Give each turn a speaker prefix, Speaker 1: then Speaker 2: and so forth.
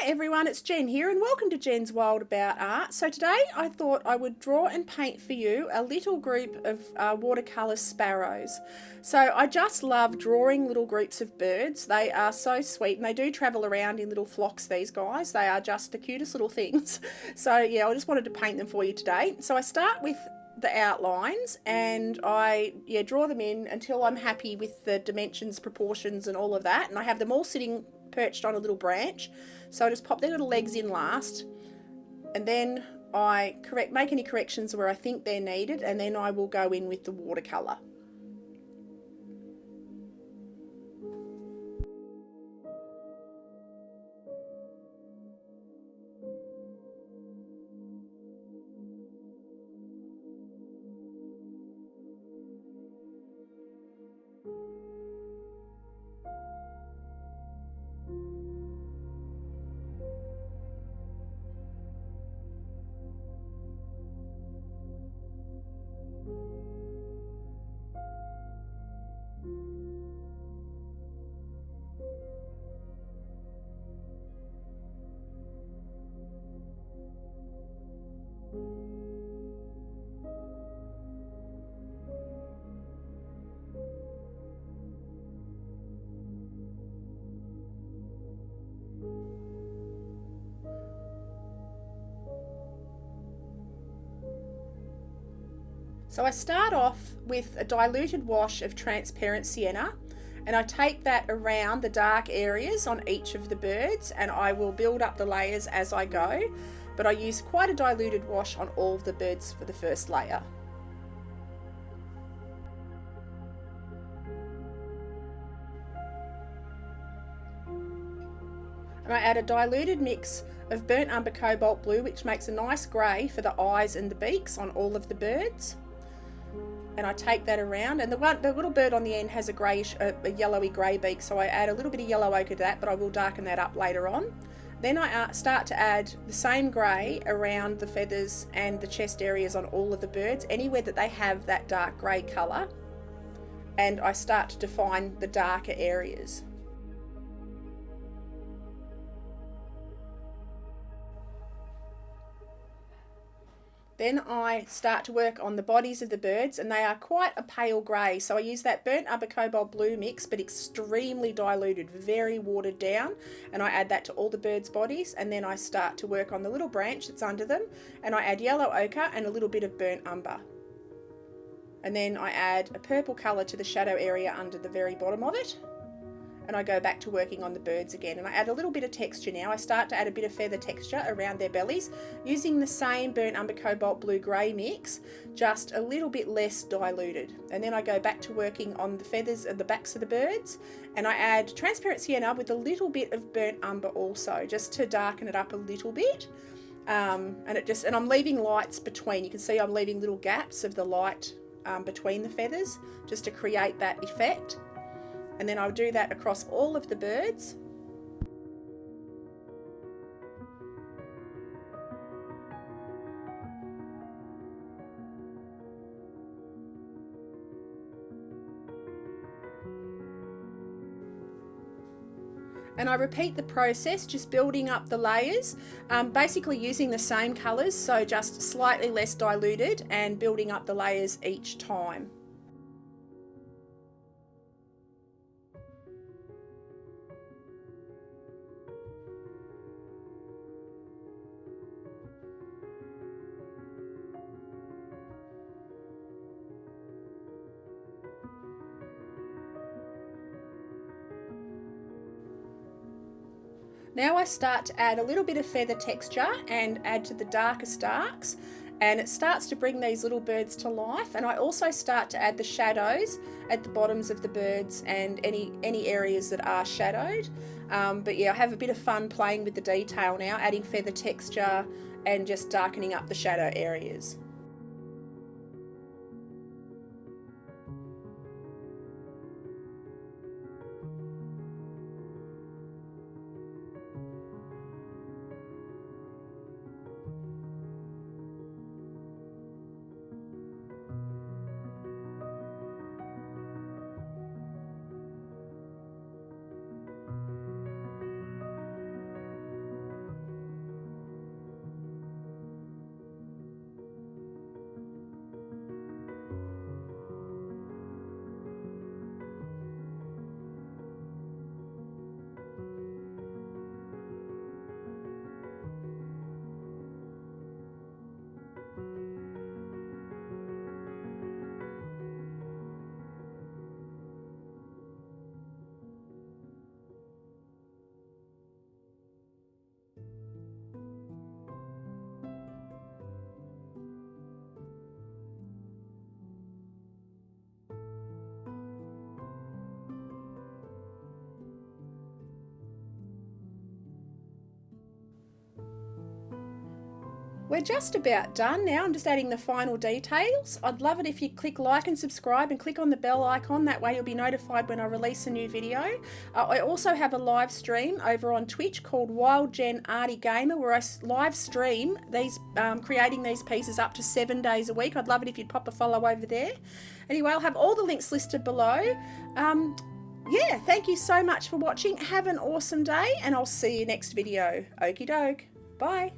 Speaker 1: everyone, it's Jen here and welcome to Jen's World About Art. So today I thought I would draw and paint for you a little group of watercolour sparrows. So I just love drawing little groups of birds. They are so sweet and they do travel around in little flocks, these guys. They are just the cutest little things. So yeah, I just wanted to paint them for you today. So I start with the outlines and I draw them in until I'm happy with the dimensions, proportions and all of that, and I have them all sitting perched on a little branch. So I just pop their little legs in last, and then I make any corrections where I think they're needed, and then I will go in with the watercolour. So I start off with a diluted wash of transparent sienna, and I take that around the dark areas on each of the birds, and I will build up the layers as I go, but I use quite a diluted wash on all of the birds for the first layer. And I add a diluted mix of burnt umber cobalt blue, which makes a nice grey for the eyes and the beaks on all of the birds. And I take that around, and the little bird on the end has a greyish, a yellowy grey beak, so I add a little bit of yellow ochre to that, but I will darken that up later on. Then I start to add the same grey around the feathers and the chest areas on all of the birds, anywhere that they have that dark grey colour, and I start to define the darker areas. Then I start to work on the bodies of the birds, and they are quite a pale grey. So I use that burnt umber cobalt blue mix, but extremely diluted, very watered down. And I add that to all the birds' bodies, and then I start to work on the little branch that's under them, and I add yellow ochre and a little bit of burnt umber. And then I add a purple colour to the shadow area under the very bottom of it. And I go back to working on the birds again, and I add a little bit of texture now. I start to add a bit of feather texture around their bellies using the same burnt umber cobalt blue grey mix, just a little bit less diluted. And then I go back to working on the feathers and the backs of the birds, and I add transparent sienna with a little bit of burnt umber also, just to darken it up a little bit. And I'm leaving lights between. You can see I'm leaving little gaps of the light between the feathers just to create that effect. And then I'll do that across all of the birds. And I repeat the process, just building up the layers, basically using the same colours, so just slightly less diluted, and building up the layers each time. Now I start to add a little bit of feather texture and add to the darkest darks, and it starts to bring these little birds to life. And I also start to add the shadows at the bottoms of the birds and any areas that are shadowed. But yeah, I have a bit of fun playing with the detail now, adding feather texture and just darkening up the shadow areas. We're just about done now. I'm just adding the final details. I'd love it if you click like and subscribe and click on the bell icon. That way you'll be notified when I release a new video. I also have a live stream over on Twitch called Wild Gen Arty Gamer, where I live stream these creating these pieces up to 7 days a week. I'd love it if you'd pop a follow over there. Anyway, I'll have all the links listed below. Yeah, thank you so much for watching. Have an awesome day, and I'll see you next video. Okie doke. Bye.